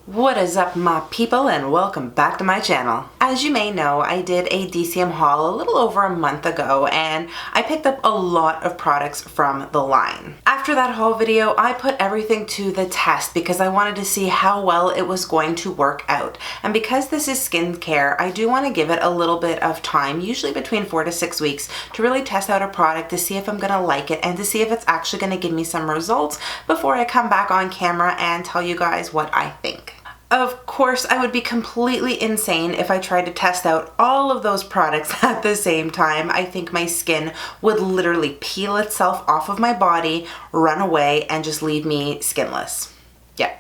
What is up, my people, and welcome back to my channel. As you may know, I did a DCM haul a little over a month ago and I picked up a lot of products from the line. After that haul video, I put everything to the test because I wanted to see how well it was going to work out. And because this is skincare, I do want to give it a little bit of time, usually between 4 to 6 weeks, to really test out a product to see if I'm going to like it and to see if it's actually going to give me some results before I come back on camera and tell you guys what I think. Of course, I would be completely insane if I tried to test out all of those products at the same time. I think my skin would literally peel itself off of my body, run away, and just leave me skinless. Yeah,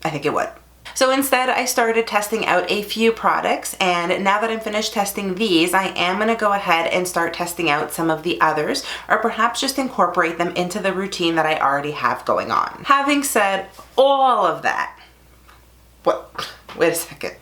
I think it would. So instead, I started testing out a few products, and now that I'm finished testing these, I am going to go ahead and start testing out some of the others, or perhaps just incorporate them into the routine that I already have going on. Having said all of that, wait a second.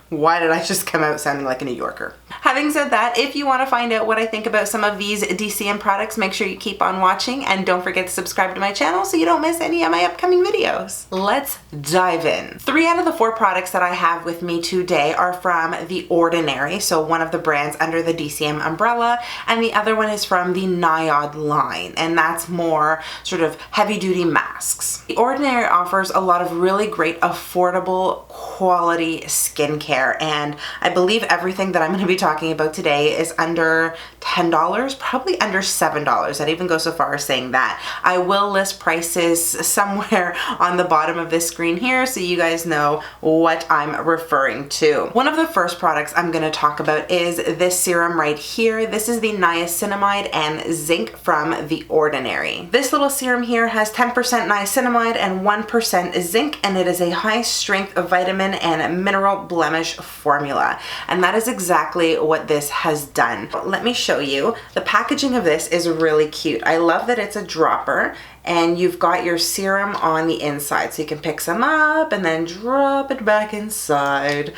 Why did I just come out sounding like a New Yorker? Having said that, if you want to find out what I think about some of these DCM products, make sure you keep on watching and don't forget to subscribe to my channel so you don't miss any of my upcoming videos. Let's dive in. 3 out of the 4 products that I have with me today are from The Ordinary, so one of the brands under the DCM umbrella, and the other one is from the NIOD line, and that's more sort of heavy-duty masks. The Ordinary offers a lot of really great, affordable, quality skincare, and I believe everything that I'm going to be talking about today is under $10, probably under $7. I'd even go so far as saying that. I will list prices somewhere on the bottom of this screen here so you guys know what I'm referring to. One of the first products I'm going to talk about is this serum right here. This is the Niacinamide and Zinc from The Ordinary. This little serum here has 10% niacinamide and 1% zinc, and it is a high strength vitamin and mineral blemish formula, and that is exactly what this has done. Let me show you. The packaging of this is really cute. I love that it's a dropper and you've got your serum on the inside, so you can pick some up and then drop it back inside.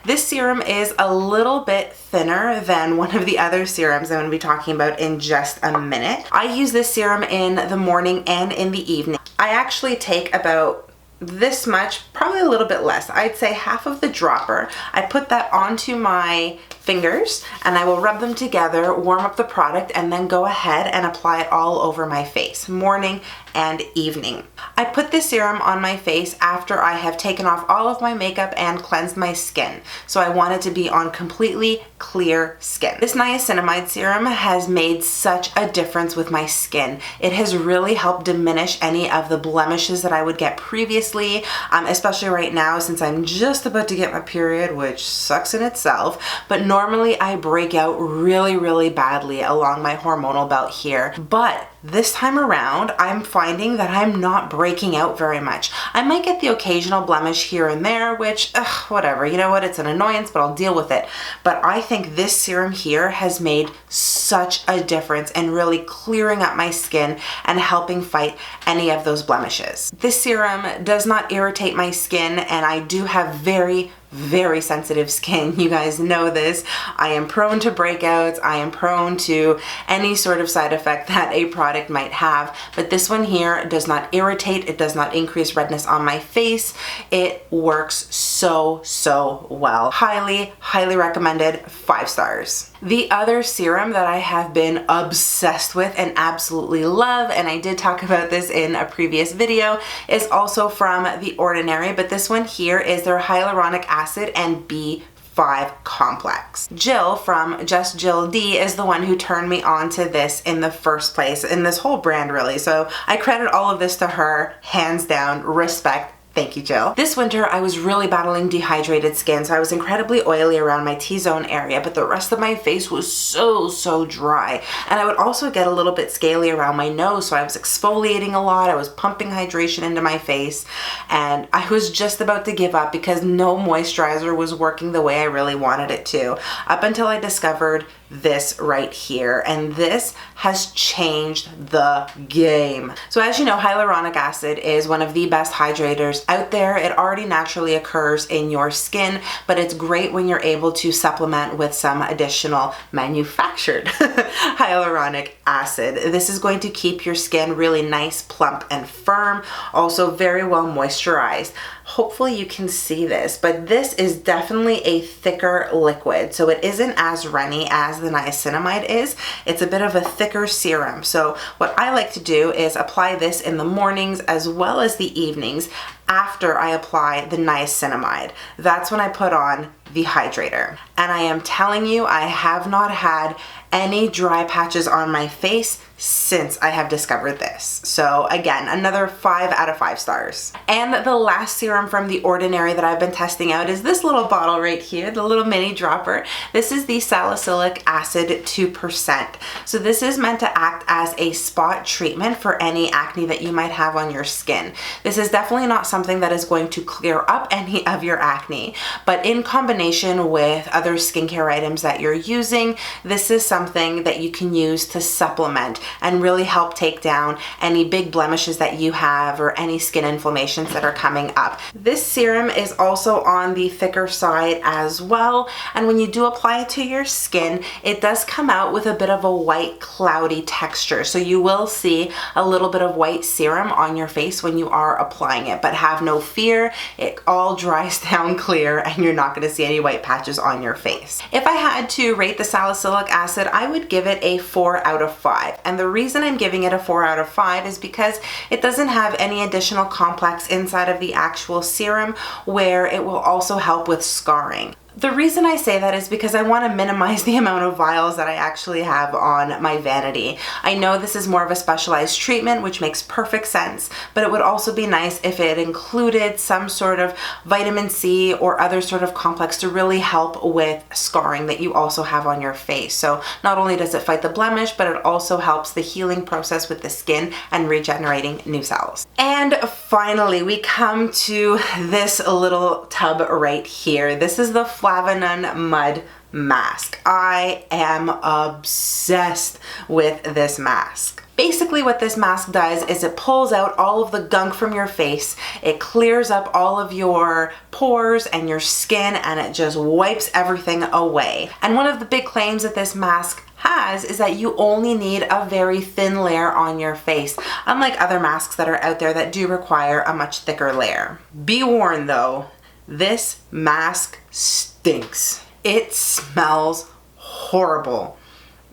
This serum is a little bit thinner than one of the other serums I'm going to be talking about in just a minute. I use this serum in the morning and in the evening. I actually take about this much, probably a little bit less. I'd say half of the dropper. I put that onto my fingers and I will rub them together, warm up the product, and then go ahead and apply it all over my face, morning and evening. I put this serum on my face after I have taken off all of my makeup and cleansed my skin. So I want it to be on completely clear skin. This niacinamide serum has made such a difference with my skin. It has really helped diminish any of the blemishes that I would get previously, especially right now since I'm just about to get my period, which sucks in itself. But normally I break out really badly along my hormonal belt here. But this time around, I'm finding that I'm not breaking out very much. I might get the occasional blemish here and there, which, whatever, you know what, it's an annoyance, but I'll deal with it. But I think this serum here has made such a difference in really clearing up my skin and helping fight any of those blemishes. This serum does not irritate my skin, and I do have very sensitive skin. You guys know this. I am prone to breakouts. I am prone to any sort of side effect that a product might have, but this one here does not irritate. It does not increase redness on my face. It works so well. Highly recommended. 5 stars. The other serum that I have been obsessed with and absolutely love, and I did talk about this in a previous video, is also from The Ordinary, but this one here is their hyaluronic acid and B5 complex. Jill from Just Jill D is the one who turned me on to this in the first place, in this whole brand really, so I credit all of this to her, hands down, respect. Thank you, Jill. This winter, I was really battling dehydrated skin, so I was incredibly oily around my T-zone area, but the rest of my face was so dry. And I would also get a little bit scaly around my nose, so I was exfoliating a lot, I was pumping hydration into my face, and I was just about to give up because no moisturizer was working the way I really wanted it to, up until I discovered this right here, and this has changed the game. So as you know, hyaluronic acid is one of the best hydrators out there. It already naturally occurs in your skin, but it's great when you're able to supplement with some additional manufactured hyaluronic acid. This is going to keep your skin really nice, plump, and firm, also very well moisturized. Hopefully you can see this, but this is definitely a thicker liquid. So it isn't as runny as the niacinamide is. It's a bit of a thicker serum. So what I like to do is apply this in the mornings as well as the evenings after I apply the niacinamide. That's when I put on the hydrator. And I am telling you, I have not had any dry patches on my face since I have discovered this. So again, another 5 out of 5 stars. And the last serum from The Ordinary that I've been testing out is this little bottle right here, the little mini dropper. This is the Salicylic Acid 2%. So this is meant to act as a spot treatment for any acne that you might have on your skin. This is definitely not something that is going to clear up any of your acne, but in combination with other skincare items that you're using, this is something that you can use to supplement and really help take down any big blemishes that you have or any skin inflammations that are coming up. This serum is also on the thicker side as well, and when you do apply it to your skin, it does come out with a bit of a white cloudy texture. So you will see a little bit of white serum on your face when you are applying it, but have no fear, it all dries down clear and you're not going to see any white patches on your face. If I had to rate the salicylic acid, I would give it a 4 out of 5. And the reason I'm giving it a 4 out of 5 is because it doesn't have any additional complex inside of the actual serum where it will also help with scarring. The reason I say that is because I want to minimize the amount of vials that I actually have on my vanity. I know this is more of a specialized treatment, which makes perfect sense, but it would also be nice if it included some sort of vitamin C or other sort of complex to really help with scarring that you also have on your face. So not only does it fight the blemish, but it also helps the healing process with the skin and regenerating new cells. And finally, we come to this little tub right here. This is the Flavanone Mud mask. I am obsessed with this mask. Basically what this mask does is it pulls out all of the gunk from your face, it clears up all of your pores and your skin, and it just wipes everything away. And one of the big claims that this mask has is that you only need a very thin layer on your face, unlike other masks that are out there that do require a much thicker layer. Be warned though, this mask stinks. It smells horrible.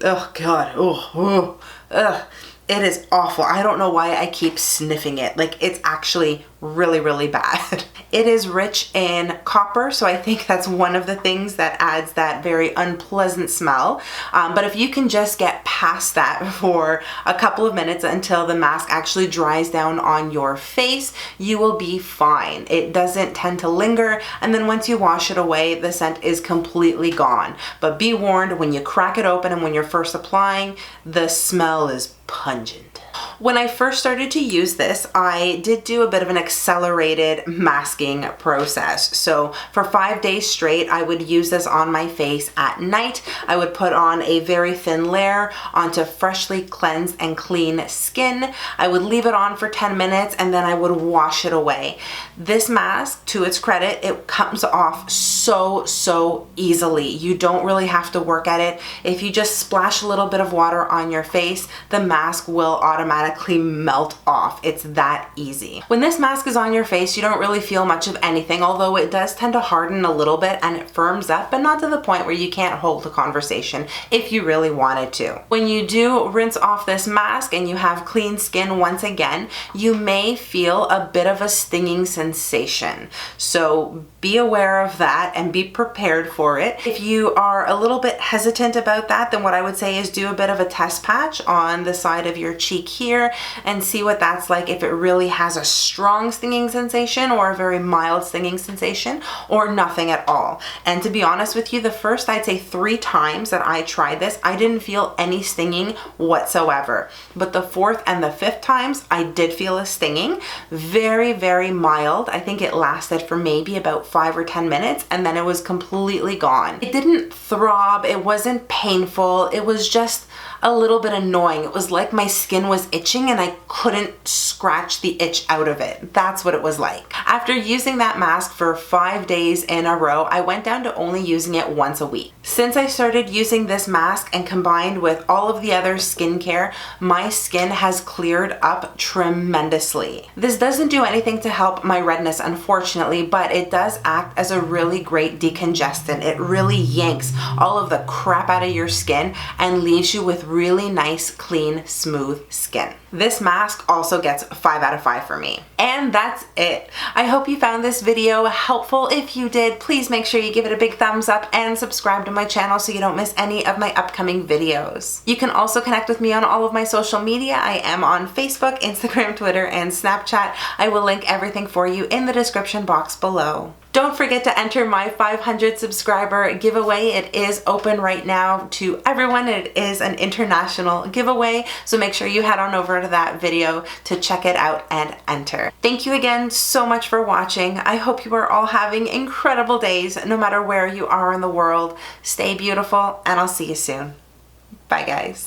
Oh God, ugh. It is awful. I don't know why I keep sniffing it. Like, it's actually really, really bad. It is rich in copper, so I think that's one of the things that adds that very unpleasant smell. But if you can just get past that for a couple of minutes until the mask actually dries down on your face, you will be fine. It doesn't tend to linger, and then once you wash it away, the scent is completely gone. But be warned, when you crack it open and when you're first applying, the smell is pungent. When I first started to use this, I did do a bit of an accelerated masking process. So for 5 days straight, I would use this on my face at night. I would put on a very thin layer onto freshly cleansed and clean skin. I would leave it on for 10 minutes and then I would wash it away. This mask, to its credit, it comes off so easily. You don't really have to work at it. If you just splash a little bit of water on your face, the mask will automatically melt off. It's that easy. When this mask is on your face, you don't really feel much of anything, although it does tend to harden a little bit and it firms up, but not to the point where you can't hold a conversation if you really wanted to. When you do rinse off this mask and you have clean skin once again, you may feel a bit of a stinging sensation. So be aware of that and be prepared for it. If you are a little bit hesitant about that, then what I would say is do a bit of a test patch on the side of your cheek here and see what that's like, if it really has a strong stinging sensation or a very mild stinging sensation or nothing at all. And to be honest with you, the first, I'd say 3 times that I tried this, I didn't feel any stinging whatsoever. But the 4th and the 5th times, I did feel a stinging. Very mild. I think it lasted for maybe about 5 or 10 minutes and then it was completely gone. It didn't throb, it wasn't painful, it was just a little bit annoying. It was like my skin was itching and I couldn't scratch the itch out of it. That's what it was like. After using that mask for 5 days in a row, I went down to only using it once a week. Since I started using this mask and combined with all of the other skincare, my skin has cleared up tremendously. This doesn't do anything to help my redness, unfortunately, but it does act as a really great decongestant. It really yanks all of the crap out of your skin and leaves you with really nice, clean, smooth skin. This mask also gets 5 out of 5 for me. And that's it. I hope you found this video helpful. If you did, please make sure you give it a big thumbs up and subscribe to my channel so you don't miss any of my upcoming videos. You can also connect with me on all of my social media. I am on Facebook, Instagram, Twitter, and Snapchat. I will link everything for you in the description box below. Don't forget to enter my 500 subscriber giveaway. It is open right now to everyone. It is an international giveaway, so make sure you head on over to that video to check it out and enter. Thank you again so much for watching. I hope you are all having incredible days no matter where you are in the world. Stay beautiful, and I'll see you soon. Bye, guys.